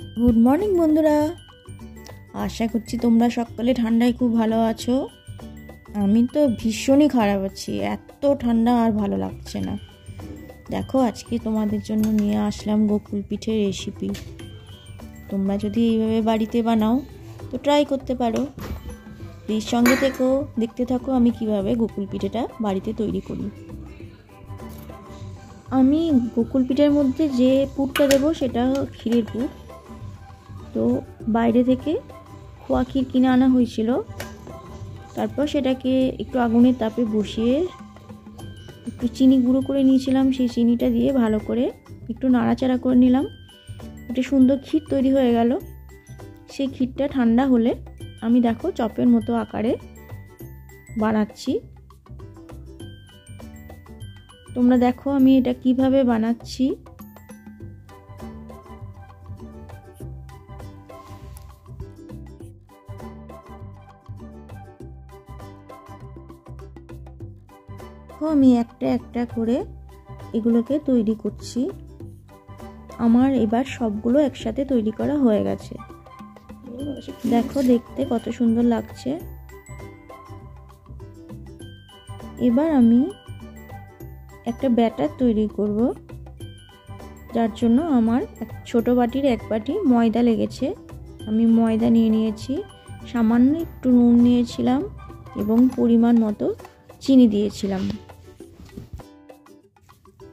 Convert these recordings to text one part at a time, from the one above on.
Good morning বন্ধুরা, আশা করছি তোমরা সকলে ঠান্ডায় খুব ভালো আছো। আমি তো ভীষণই খারাপ আছি, এত ঠান্ডা আর ভালো লাগছে না। দেখো আজকে তোমাদের জন্য নিয়ে আসলাম গোকুল পিঠের রেসিপি। তোমরা যদি এইভাবে বাড়িতে বানাও তো ট্রাই করতে পারো। প্লিজ সঙ্গে থেকেও দেখতে থাকো আমি কিভাবে গোকুল পিঠেটা বাড়িতে তৈরি করি। আমি গোকুল পিঠের মধ্যে যে পুরটা দেবো সেটা ক্ষীরের পুর। তো বাইরে থেকে খোয়া ক্ষীর কিনে আনা হয়েছিল, তারপর সেটাকে একটু আগুনের তাপে বসিয়ে একটু চিনি গুঁড়ো করে নিয়েছিলাম। সেই চিনিটা দিয়ে ভালো করে একটু নাড়াচাড়া করে নিলাম। একটা সুন্দর ক্ষীর তৈরি হয়ে গেল। সেই ক্ষীরটা ঠান্ডা হলে আমি দেখো চপের মতো আকারে বানাচ্ছি। তোমরা দেখো আমি এটা কিভাবে বানাচ্ছি। আমি একটা একটা করে এগুলোকে তৈরি করছি। আমার এবার সবগুলো একসাথে তৈরি করা হয়ে গেছে। দেখো দেখতে কত সুন্দর লাগছে। এবার আমি একটা ব্যাটার তৈরি করব, যার জন্য আমার ছোট বাটির এক বাটি ময়দা লেগেছে। আমি ময়দা নিয়ে নিয়েছি, সামান্য একটু নুন নিয়েছিলাম এবং পরিমাণ মতো চিনি দিয়েছিলাম।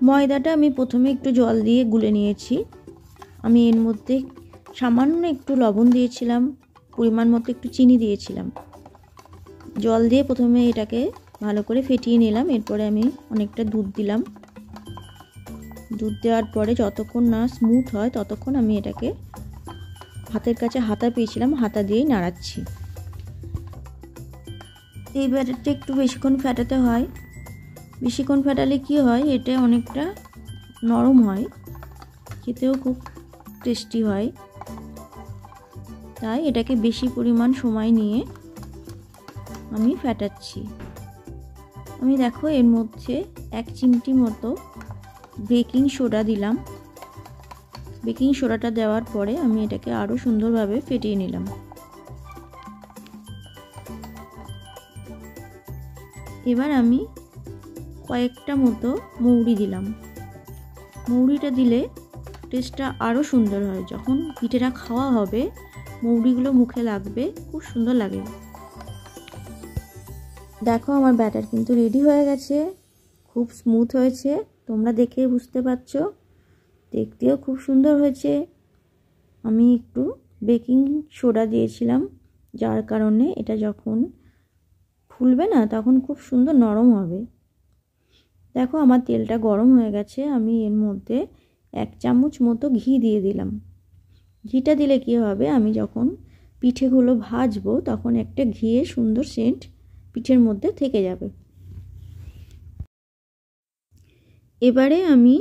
ময়দাটা আমি প্রথমে একটু জল দিয়ে গুলে নিয়েছি। আমি এর মধ্যে সামান্য একটু লবণ দিয়েছিলাম, পরিমাণ মতো একটু চিনি দিয়েছিলাম। জল দিয়ে প্রথমে এটাকে ভালো করে ফেটিয়ে নিলাম। এরপরে আমি অনেকটা দুধ দিলাম। দুধ দেওয়ার পরে যতক্ষণ না স্মুথ হয় ততক্ষণ আমি এটাকে হাতের কাছে হাতা পেয়েছিলাম, হাতা দিয়েই নাড়াচ্ছি। এই ব্যাটারটা একটু বেশিক্ষণ ফেটাতে হয়। বেশিক্ষণ ফেটালে কি হয়, এটা অনেকটা নরম হয়, খেতেও খুব টেস্টি হয়। তাই এটাকে বেশি পরিমাণ সময় নিয়ে আমি ফেটাচ্ছি। আমি দেখো এর মধ্যে 1 চিমটি মতো বেকিং সোডা দিলাম। বেকিং সোডাটা দেওয়ার পরে আমি এটাকে আরও সুন্দরভাবে ফেটিয়ে নিলাম। এবার আমি কয়েকটা মতো মৌরি দিলাম। মৌরিটা দিলে টেস্টটা আরও সুন্দর হয়। যখন পিঠেটা খাওয়া হবে মৌরিগুলো মুখে লাগবে, খুব সুন্দর লাগে। দেখো আমার ব্যাটার কিন্তু রেডি হয়ে গেছে, খুব স্মুথ হয়েছে। তোমরা দেখে বুঝতে পারছো, দেখতেও খুব সুন্দর হয়েছে। আমি একটু বেকিং সোডা দিয়েছিলাম, যার কারণে এটা যখন ফুলবে না তখন খুব সুন্দর নরম হবে। দেখো আমার তেলটা গরম হয়ে গেছে। আমি এর মধ্যে 1 চামচ মতো ঘি দিয়ে দিলাম। ঘিটা দিলে কি হবে, আমি যখন পিঠেগুলো ভাজবো তখন একটা ঘিয়ের সুন্দর সেন্ট পিঠের মধ্যে থেকে যাবে। এবারে আমি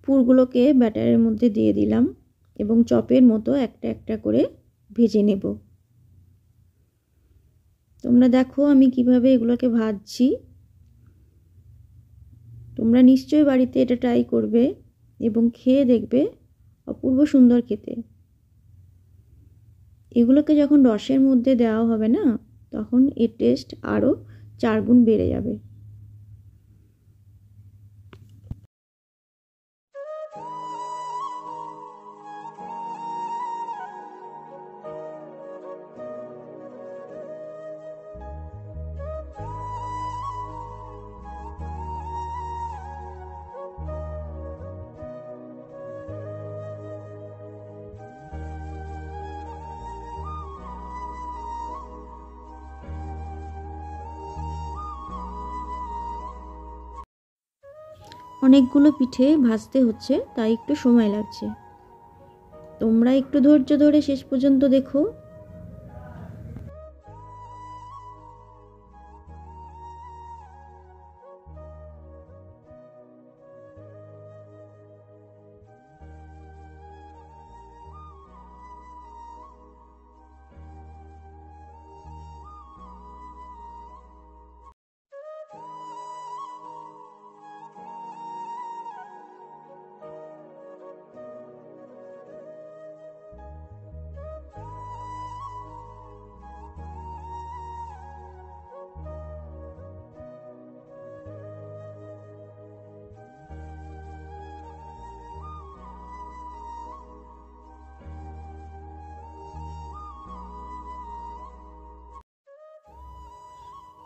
পুরগুলোকে ব্যাটারের মধ্যে দিয়ে দিলাম এবং চপের মতো একটা একটা করে ভেজে নেব। তোমরা দেখো আমি কিভাবে এগুলোকে ভাজছি। তোমরা নিশ্চয়ই বাড়িতে এটা ট্রাই করবে এবং খেয়ে দেখবে অপূর্ব সুন্দর খেতে। এগুলোকে যখন রসের মধ্যে দেওয়া হবে না, তখন এর টেস্ট আরও 4 গুণ বেড়ে যাবে। অনেকগুলো পিঠে ভাজতে হচ্ছে, তাই একটু সময় লাগছে। তোমরা একটু ধৈর্য ধরে শেষ পর্যন্ত দেখো।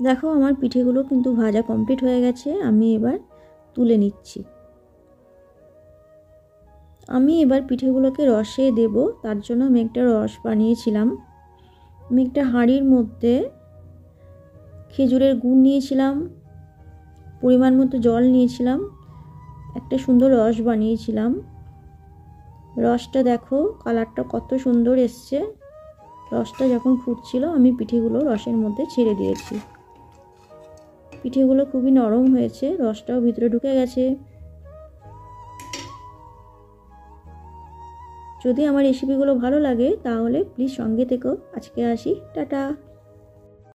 দেখো আমার পিঠেগুলো কিন্তু ভাজা কমপ্লিট হয়ে গেছে, আমি এবার তুলে নিচ্ছি। আমি এবার পিঠেগুলোকে রসে দেব, তার জন্য আমি একটা রস বানিয়েছিলাম। আমি একটা হাঁড়ির মধ্যে খেজুরের গুড় নিয়েছিলাম, পরিমাণ মতো জল নিয়েছিলাম, একটা সুন্দর রস বানিয়েছিলাম। রসটা দেখো কালারটা কত সুন্দর এসছে। রসটা যখন ফুটছিল আমি পিঠেগুলো রসের মধ্যে ছেড়ে দিয়েছি। পিঠেগুলো খুবই নরম হয়েছে, রসটাও ভিতরে ঢুকে গেছে। যদি আমার রেসিপিগুলো ভালো লাগে তাহলে প্লিজ সঙ্গে থেকো। আজকে আসি, টাটা।